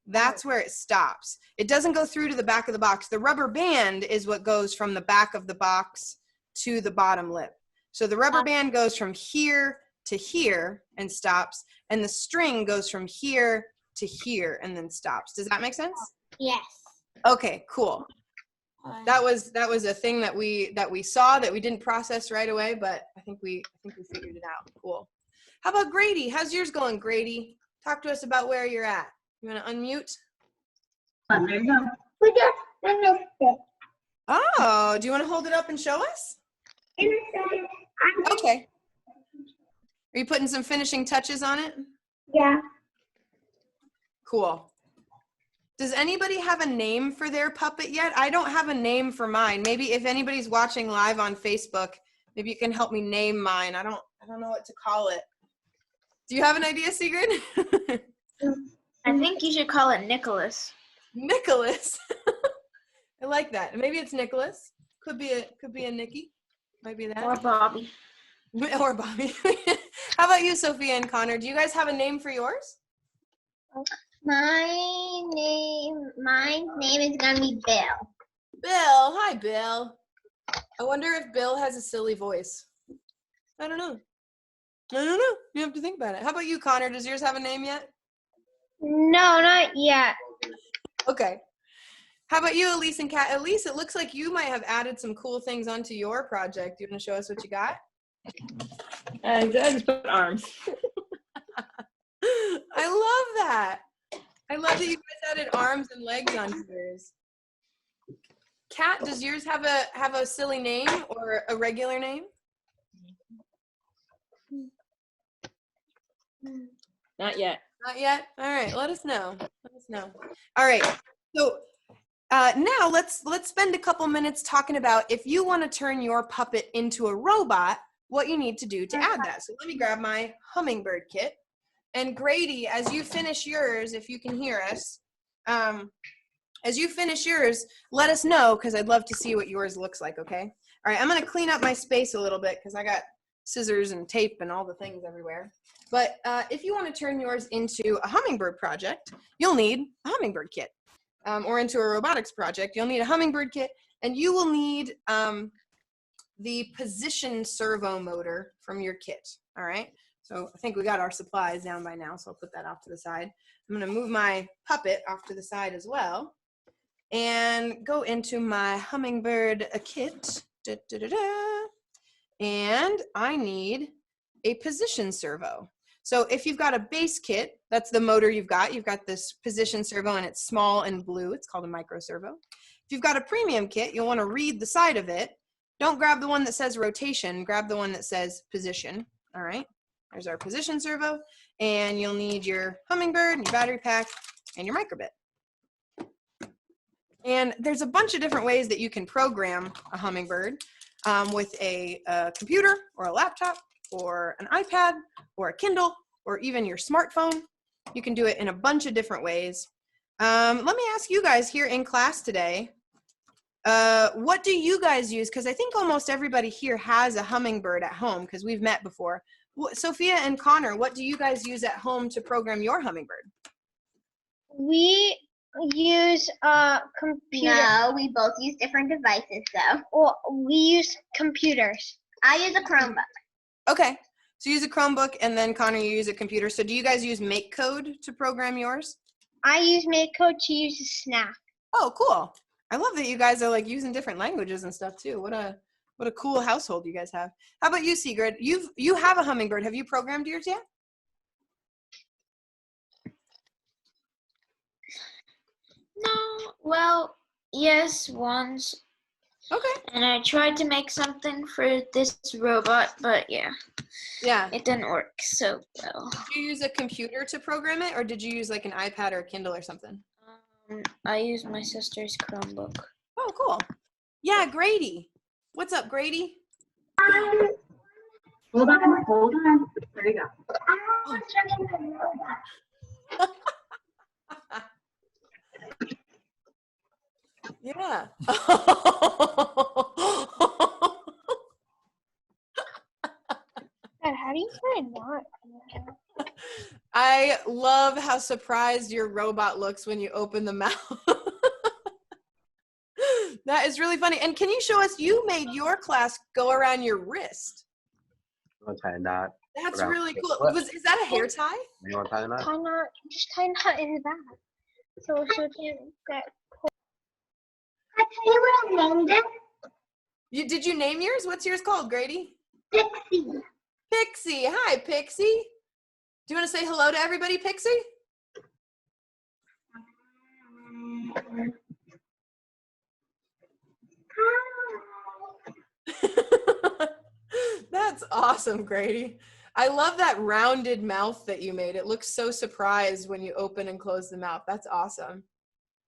A: That's where it stops. It doesn't go through to the back of the box. The rubber band is what goes from the back of the box to the bottom lip. So the rubber band goes from here to here and stops, and the string goes from here to here and then stops. Does that make sense?
C: Yes.
A: Okay, cool. That was a thing that we saw that we didn't process right away, but I think we figured it out. Cool. How about Grady? How's yours going, Grady? Talk to us about where you're at. You want to unmute?
C: There you go.
A: Oh, do you want to hold it up and show us? Okay. Are you putting some finishing touches on it?
C: Yeah.
A: Cool. Does anybody have a name for their puppet yet? I don't have a name for mine. Maybe if anybody's watching live on Facebook, maybe you can help me name mine. I don't know what to call it. Do you have an idea, Sigrid?
D: I think you should call it Nicholas.
A: Nicholas. I like that. Maybe it's Nicholas. Could be a Nicky. Might be that.
D: Or Bobby.
A: Or Bobby. How about you, Sophia and Connor? Do you guys have a name for yours?
C: My name is gonna be Bill.
A: Bill. Hi, Bill. I wonder if Bill has a silly voice. I don't know. You have to think about it. How about you, Connor? Does yours have a name yet?
C: No, not yet.
A: Okay. How about you, Elise and Kat? Elise, it looks like you might have added some cool things onto your project. Do you want to show us what you got?
E: I just put arms.
A: I love that. I love that you guys added arms and legs onto yours. Kat, does yours have a silly name or a regular name?
E: Not yet.
A: Not yet? All right, let us know. All right, so now let's spend a couple minutes talking about if you want to turn your puppet into a robot, what you need to do to add that. So let me grab my Hummingbird kit. And Grady, as you finish yours, if you can hear us, as you finish yours, let us know, because I'd love to see what yours looks like, okay? All right, I'm going to clean up my space a little bit because I got scissors and tape and all the things everywhere. But if you want to turn yours into a hummingbird project, you'll need a hummingbird kit. Or into a robotics project, you'll need a hummingbird kit, and you will need the position servo motor from your kit, all right? So I think we got our supplies down by now, so I'll put that off to the side. I'm gonna move my puppet off to the side as well and go into my hummingbird kit. And I need a position servo. So if you've got a base kit, that's the motor you've got this position servo and it's small and blue. It's called a micro servo. If you've got a premium kit, you'll want to read the side of it. Don't grab the one that says rotation, grab the one that says position. All right, there's our position servo. And you'll need your Hummingbird, and your battery pack, and your microbit. And there's a bunch of different ways that you can program a Hummingbird with a computer or a laptop or an iPad or a Kindle or even your smartphone. You can do it in a bunch of different ways. Let me ask you guys here in class today, what do you guys use? Because I think almost everybody here has a Hummingbird at home because we've met before. Sophia and Connor, what do you guys use at home to program your Hummingbird?
F: We use a computer.
C: No, we both use different devices though.
F: Well, we use computers.
C: I use a Chromebook.
A: Okay, so you use a Chromebook and then Connor, you use a computer. So do you guys use MakeCode to program yours?
F: I use MakeCode to use a Snap.
A: Oh, cool. I love that you guys are like using different languages and stuff too. What a cool household you guys have. How about you, Sigrid? You have a Hummingbird. Have you programmed yours yet?
D: No, well, yes, once.
A: Okay.
D: And I tried to make something for this robot, but yeah,
A: Yeah.
D: it didn't work so well.
A: Did you use a computer to program it, or did you use like an iPad or a Kindle or something?
D: I used my sister's Chromebook.
A: Oh, cool. Yeah, Grady. What's up, Grady?
G: Hold on. There you go.
A: Yeah.
F: Dad, how do you find that?
A: I love how surprised your robot looks when you open the mouth. That is really funny. And can you show us, you made your class go around your wrist.
H: I'm gonna tie a knot.
A: That's
H: around
A: really
H: the
A: cool.
H: foot.
A: Is that a hair tie?
H: You want to tie a knot?
F: Just tie knot in the back. So it can't get.
C: I tell you what I named it.
A: Did you name yours? What's yours called, Grady?
C: Pixie.
A: Pixie. Hi, Pixie. Do you want to say hello to everybody, Pixie? That's awesome, Grady. I love that rounded mouth that you made. It looks so surprised when you open and close the mouth. That's awesome.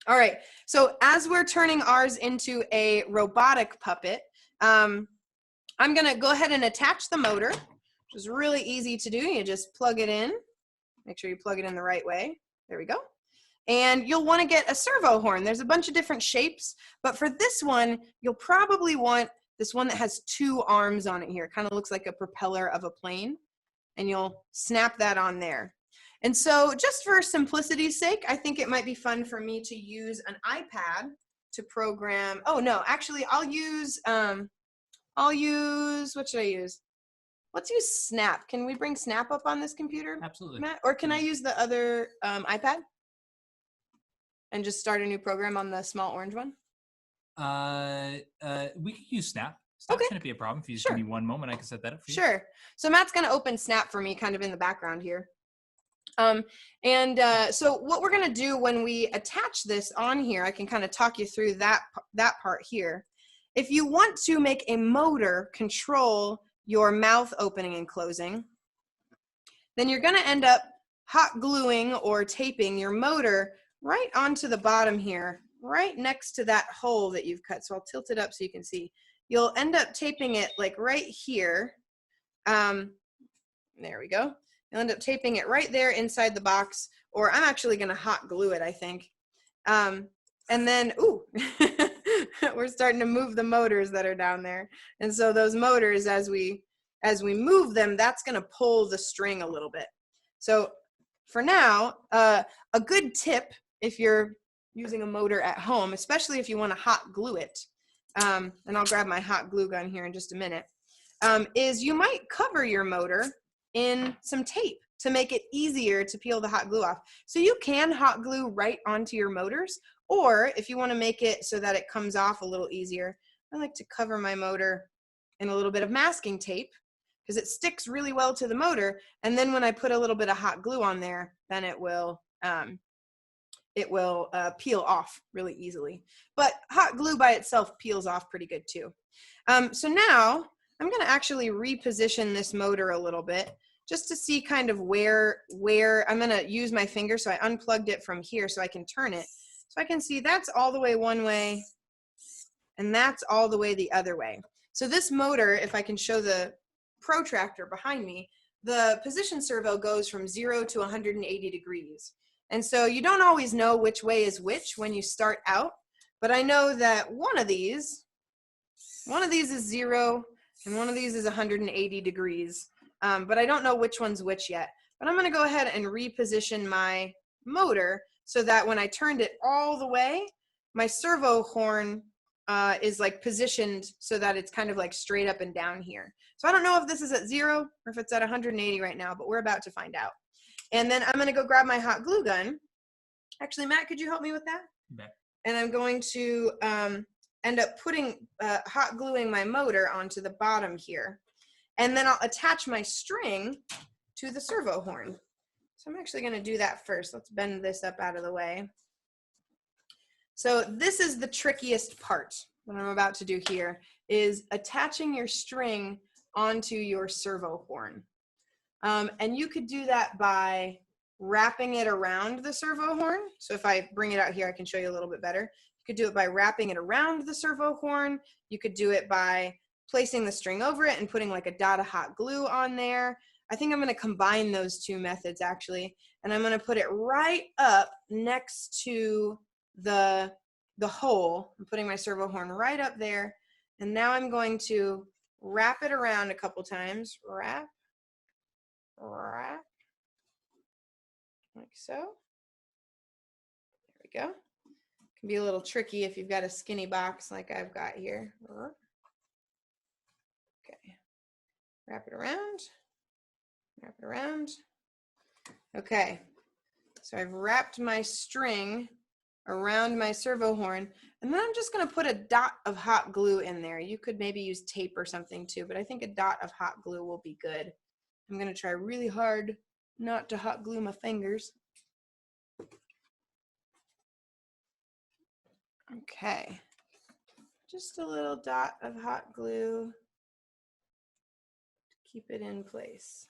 A: All right, so as we're turning ours into a robotic puppet, I'm gonna go ahead and attach the motor, which is really easy to do. You just plug it in. Make sure you plug it in the right way. There we go. And you'll want to get a servo horn. There's a bunch of different shapes, but for this one, you'll probably want this one that has two arms on it here. It kind of looks like a propeller of a plane, and you'll snap that on there. And so just for simplicity's sake, I think it might be fun for me to use an iPad to program. Oh no, actually I'll use, what should I use? Let's use Snap. Can we bring Snap up on this computer,
B: Absolutely.
A: Matt? Or can I use the other iPad and just start a new program on the small orange one?
B: We could use Snap. Snap
A: Okay.
B: shouldn't be a problem. If you just
A: Sure.
B: give me one moment, I can set that up for you.
A: Sure. So Matt's going to open Snap for me kind of in the background here. So what we're going to do when we attach this on here, I can kind of talk you through that part here. If you want to make a motor control your mouth opening and closing, then you're going to end up hot gluing or taping your motor right onto the bottom here, right next to that hole that you've cut. So I'll tilt it up so you can see. You'll end up taping it like right here. There we go. You'll end up taping it right there inside the box, or I'm actually going to hot glue it, I think. And then, ooh, we're starting to move the motors that are down there. And so those motors, as we move them, that's going to pull the string a little bit. So for now, a good tip if you're using a motor at home, especially if you want to hot glue it, and I'll grab my hot glue gun here in just a minute, is you might cover your motor in some tape to make it easier to peel the hot glue off. So you can hot glue right onto your motors, or if you want to make it so that it comes off a little easier, I like to cover my motor in a little bit of masking tape, because it sticks really well to the motor. And then when I put a little bit of hot glue on there, then it will peel off really easily. But hot glue by itself peels off pretty good too. So now I'm going to actually reposition this motor a little bit just to see kind of where I'm going to use my finger. So I unplugged it from here so I can turn it. So I can see that's all the way one way and that's all the way the other way. So this motor, if I can show the protractor behind me, the position servo goes from 0 to 180 degrees. And so you don't always know which way is which when you start out, but I know that one of these is 0 and one of these is 180 degrees, but I don't know which one's which yet. But I'm going to go ahead and reposition my motor so that when I turned it all the way, my servo horn is like positioned so that it's kind of like straight up and down here. So I don't know if this is at 0 or if it's at 180 right now, but we're about to find out. And then I'm going to go grab my hot glue gun. Actually, Matt, could you help me with that?
B: Yeah.
A: And I'm going to end up putting hot gluing my motor onto the bottom here. And then I'll attach my string to the servo horn. So I'm actually going to do that first. Let's bend this up out of the way. So this is the trickiest part, what I'm about to do here, is attaching your string onto your servo horn. And you could do that by wrapping it around the servo horn. So if I bring it out here, I can show you a little bit better. You could do it by wrapping it around the servo horn. You could do it by placing the string over it and putting like a dot of hot glue on there. I think I'm going to combine those two methods actually. And I'm going to put it right up next to the hole. I'm putting my servo horn right up there. And now I'm going to wrap it around a couple times. Wrap. Like so. There we go. Can be a little tricky if you've got a skinny box like I've got here. Okay. Wrap it around. Wrap it around. Okay. So I've wrapped my string around my servo horn, and then I'm just going to put a dot of hot glue in there. You could maybe use tape or something too, but I think a dot of hot glue will be good. I'm going to try really hard not to hot glue my fingers. Okay, just a little dot of hot glue to keep it in place.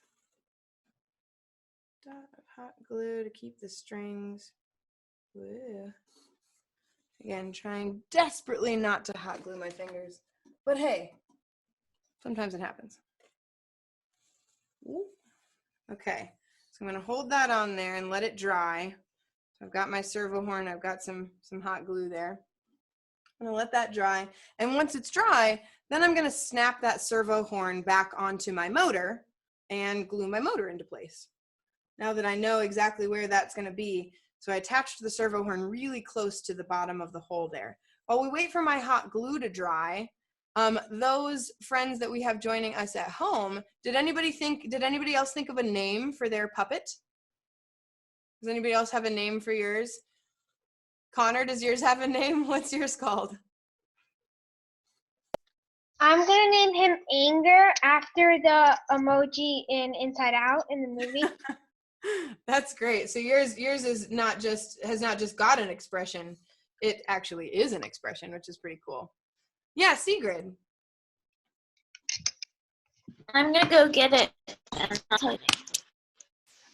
A: Dot of hot glue to keep the strings. Woo. Again, trying desperately not to hot glue my fingers, but hey, sometimes it happens. Ooh. Okay, so I'm going to hold that on there and let it dry. So I've got my servo horn, I've got some hot glue there. I'm going to let that dry, and once it's dry, then I'm going to snap that servo horn back onto my motor and glue my motor into place. Now that I know exactly where that's going to be, so I attached the servo horn really close to the bottom of the hole there. While we wait for my hot glue to dry, those friends that we have joining us at home, did anybody else think of a name for their puppet? Does anybody else have a name for yours? Connor, does yours have a name? What's yours called?
F: I'm gonna name him Anger after the emoji in Inside Out in the movie.
A: That's great. So yours is has not just got an expression, it actually is an expression, which is pretty cool. Yeah, Sigrid.
D: I'm gonna go get it. And I'll tell you.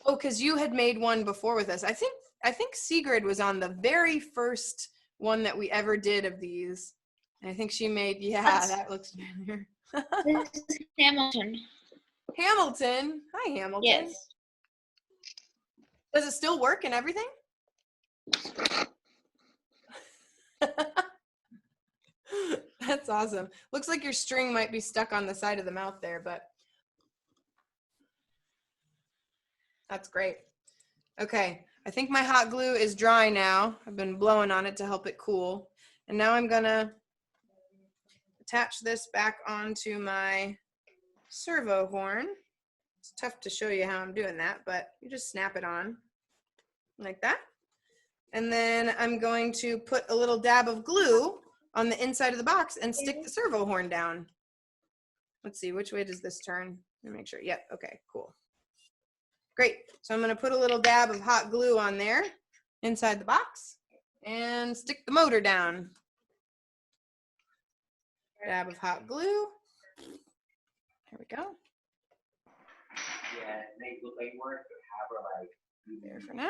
A: Oh, because you had made one before with us. I think Sigrid was on the very first one that we ever did of these. And I think she made, that looks familiar.
D: This is Hamilton.
A: Hamilton. Hi, Hamilton.
D: Yes.
A: Does it still work and everything? That's awesome. Looks like your string might be stuck on the side of the mouth there, but that's great. Okay, I think my hot glue is dry now. I've been blowing on it to help it cool. And now I'm gonna attach this back onto my servo horn. It's tough to show you how I'm doing that, but you just snap it on like that. And then I'm going to put a little dab of glue on the inside of the box and stick the servo horn down. Let's see, which way does this turn? Let me make sure. Yep. Okay, cool. Great. So I'm going to put a little dab of hot glue on there inside the box and stick the motor down. Dab of hot glue. There we go.
H: Yeah, they look like work, but have her like.
A: There for now.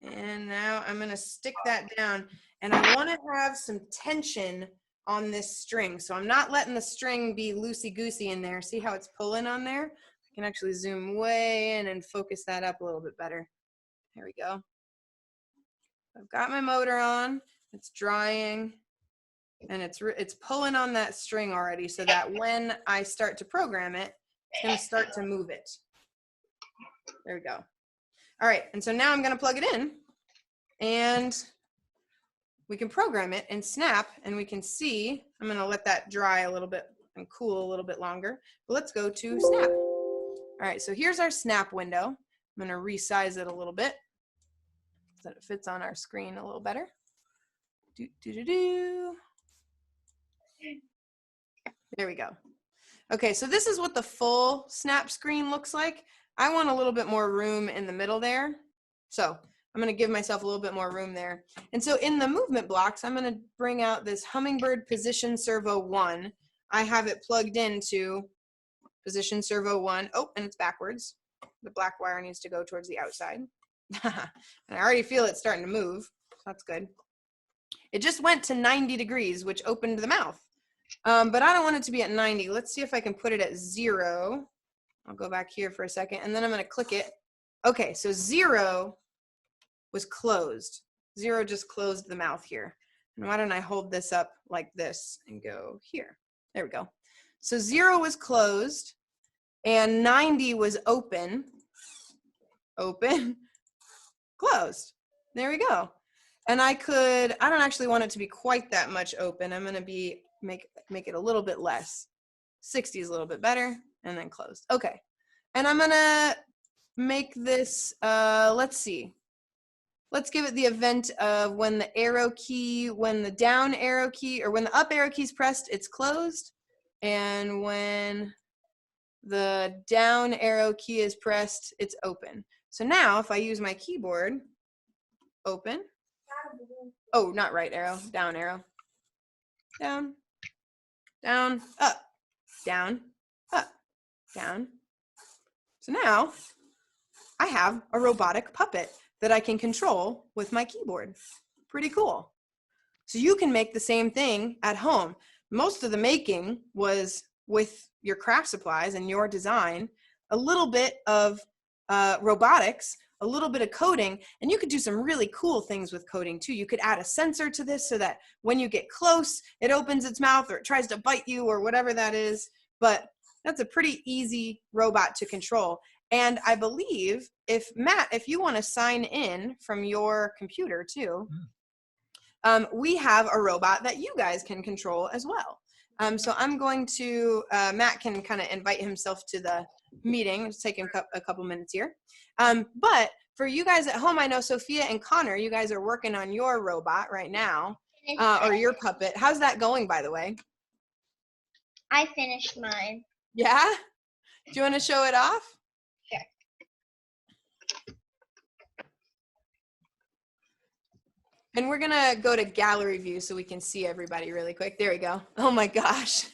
A: And now I'm going to stick that down. And I want to have some tension on this string. So I'm not letting the string be loosey-goosey in there. See how it's pulling on there? I can actually zoom way in and focus that up a little bit better. There we go. I've got my motor on. It's drying. And it's pulling on that string already so that when I start to program it, it's going to start to move it. There we go. All right, and so now I'm going to plug it in, and we can program it in Snap, and we can see, I'm going to let that dry a little bit and cool a little bit longer. But let's go to Snap. All right, so here's our Snap window. I'm going to resize it a little bit so that it fits on our screen a little better. There we go. Okay, so this is what the full Snap screen looks like. I want a little bit more room in the middle there. So I'm going to give myself a little bit more room there. And so in the movement blocks, I'm going to bring out this Hummingbird Position Servo 1. I have it plugged into Position Servo 1. Oh, and it's backwards. The black wire needs to go towards the outside. And I already feel it starting to move. That's good. It just went to 90 degrees, which opened the mouth. But I don't want it to be at 90. Let's see if I can put it at 0. I'll go back here for a second, and then I'm going to click it. Okay, so 0 was closed. 0 just closed the mouth here. And why don't I hold this up like this and go here? There we go. So 0 was closed, and 90 was open. Open, closed. There we go. And I don't actually want it to be quite that much open. I'm going to make it a little bit less. 60 is a little bit better. And then closed. Okay. And I'm going to make this, let's see. Let's give it the event of when the down arrow key, or when the up arrow key is pressed, it's closed. And when the down arrow key is pressed, it's open. So now if I use my keyboard, open. Oh, not right arrow, down arrow. Down, down, up, down, up. Down. So now I have a robotic puppet that I can control with my keyboard. Pretty cool. So you can make the same thing at home. Most of the making was with your craft supplies and your design, a little bit of robotics, a little bit of coding, and you could do some really cool things with coding too. You could add a sensor to this so that when you get close, it opens its mouth or it tries to bite you or whatever that is. But that's a pretty easy robot to control. And I believe Matt, if you want to sign in from your computer too, we have a robot that you guys can control as well. So I'm going to, Matt can kind of invite himself to the meeting. It's taking a couple minutes here. But for you guys at home, I know Sophia and Connor, you guys are working on your robot right now, or your puppet. How's that going, by the way?
C: I finished mine.
A: Yeah? Do you want to show it off?
C: Sure.
A: And we're going to go to gallery view so we can see everybody really quick. There we go. Oh my gosh.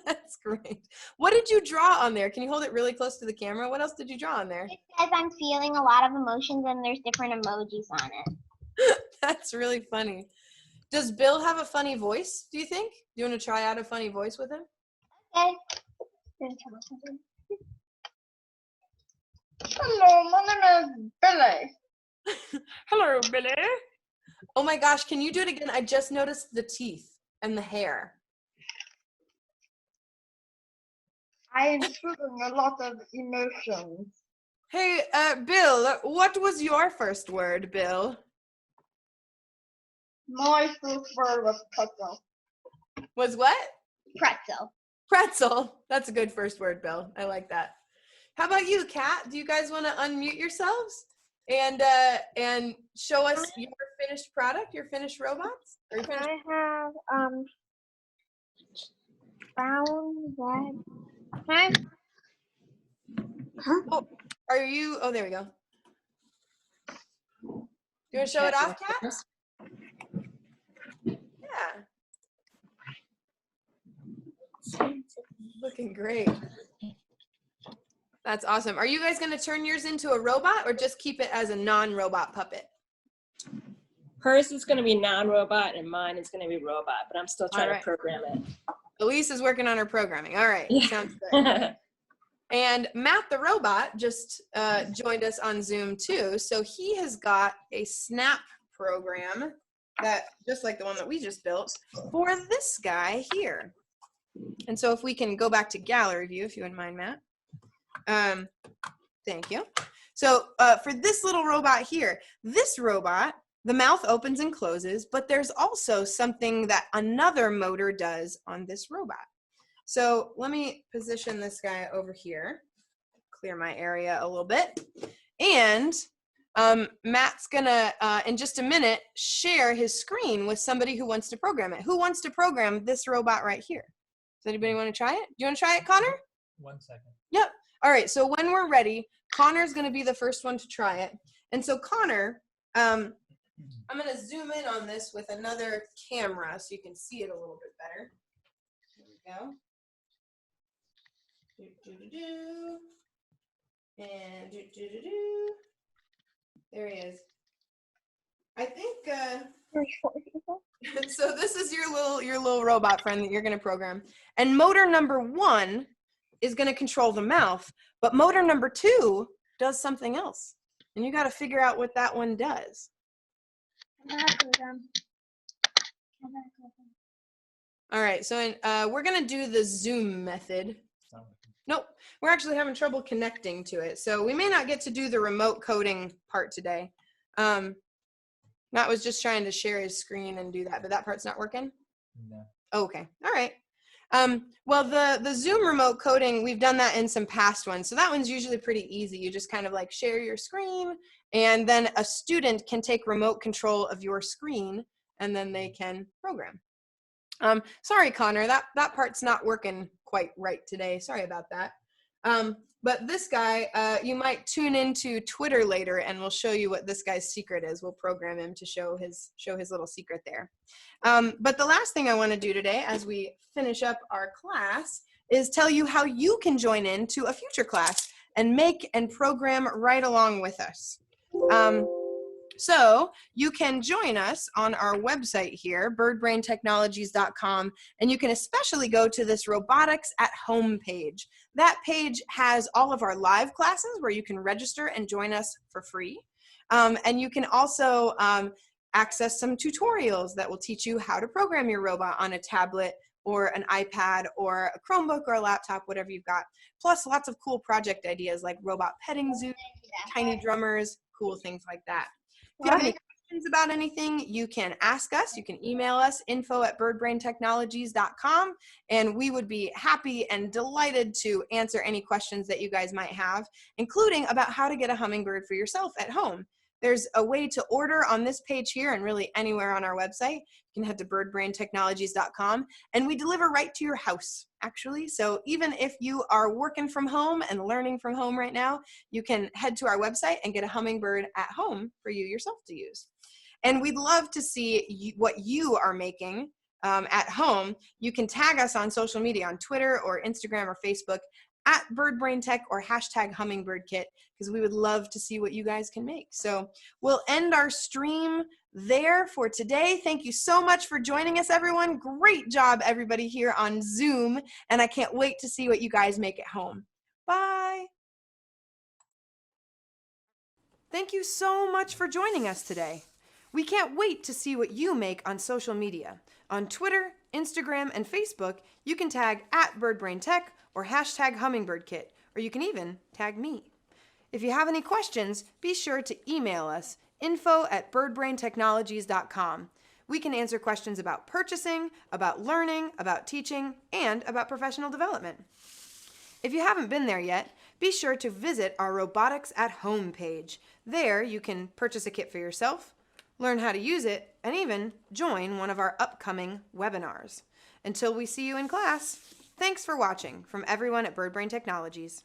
A: That's great. What did you draw on there? Can you hold it really close to the camera? What else did you draw on there?
C: It says I'm feeling a lot of emotions and there's different emojis on it.
A: That's really funny. Does Bill have a funny voice, do you think? Do you want to try out a funny voice with him?
C: Okay.
F: Hello, my name is Billy.
A: Hello, Billy. Oh my gosh, can you do it again? I just noticed the teeth and the hair.
F: I am feeling a lot of emotions.
A: Hey, Bill, what was your first word, Bill?
F: My first word was pretzel.
A: Was what?
C: Pretzel.
A: Pretzel. That's a good first word, Bill. I like that. How about you, Kat? Do you guys want to unmute yourselves and show us your finished product, your finished robots? Or your finished...
F: I have brown, red.
A: Oh, are you? Oh, there we go. You want to show it off, Kat? Yeah. Looking great. That's awesome. Are you guys going to turn yours into a robot or just keep it as a non-robot puppet?
E: Hers is going to be non-robot and mine is going to be robot, but I'm still trying
A: All right.
E: to program it.
A: Elise is working on her programming. All right.
E: Yeah.
A: Sounds good. And Matt the robot just joined us on Zoom too. So he has got a snap program that, just like the one that we just built, for this guy here. And so if we can go back to gallery view, if you wouldn't mind, Matt. Thank you. So for this little robot here, this robot, the mouth opens and closes, but there's also something that another motor does on this robot. So let me position this guy over here, clear my area a little bit. And Matt's gonna, in just a minute, share his screen with somebody who wants to program it. Who wants to program this robot right here? Does anybody want to try it? Do you want to try it, Connor?
B: 1 second.
A: Yep. All right, so when we're ready, Connor's gonna be the first one to try it. And so Connor, I'm gonna zoom in on this with another camera so you can see it a little bit better. There we go. And there he is. I think so this is your little robot friend that you're going to program. And motor number 1 is going to control the mouth, but motor number 2 does something else. And you got to figure out what that one does. All right, so we're going to do the Zoom method. Nope, we're actually having trouble connecting to it. So we may not get to do the remote coding part today. Matt was just trying to share his screen and do that, but that part's not working?
B: No.
A: Okay, all right. Well, the Zoom remote coding, we've done that in some past ones. So that one's usually pretty easy. You just kind of like share your screen and then a student can take remote control of your screen and then they can program. Sorry, Connor, that part's not working quite right today. Sorry about that. But this guy, you might tune into Twitter later and we'll show you what this guy's secret is. We'll program him to show his little secret there. But the last thing I want to do today as we finish up our class is tell you how you can join in to a future class and make and program right along with us. So you can join us on our website here, birdbraintechnologies.com, and you can especially go to this Robotics at Home page. That page has all of our live classes where you can register and join us for free. And you can also access some tutorials that will teach you how to program your robot on a tablet or an iPad or a Chromebook or a laptop, whatever you've got. Plus lots of cool project ideas like robot petting zoo, tiny drummers, cool things like that. If you have any questions about anything, you can ask us. You can email us, info@birdbraintechnologies.com, and we would be happy and delighted to answer any questions that you guys might have, including about how to get a hummingbird for yourself at home. There's a way to order on this page here and really anywhere on our website. You can head to birdbraintechnologies.com, and we deliver right to your house, actually. So even if you are working from home and learning from home right now, you can head to our website and get a hummingbird at home for you yourself to use. And we'd love to see what you are making at home. You can tag us on social media, on Twitter or Instagram or Facebook, at BirdBrain Tech or hashtag Hummingbird Kit, because we would love to see what you guys can make. So we'll end our stream there for today. Thank you so much for joining us, everyone. Great job, everybody here on Zoom, and I can't wait to see what you guys make at home. Bye. Thank you so much for joining us today. We can't wait to see what you make on social media. On Twitter, Instagram, and Facebook, you can tag at BirdBrain Tech or hashtag Hummingbird Kit, or you can even tag me. If you have any questions, be sure to email us, info@birdbraintechnologies.com. We can answer questions about purchasing, about learning, about teaching, and about professional development. If you haven't been there yet, be sure to visit our Robotics at Home page. There you can purchase a kit for yourself, learn how to use it, and even join one of our upcoming webinars. Until we see you in class, thanks for watching from everyone at BirdBrain Technologies.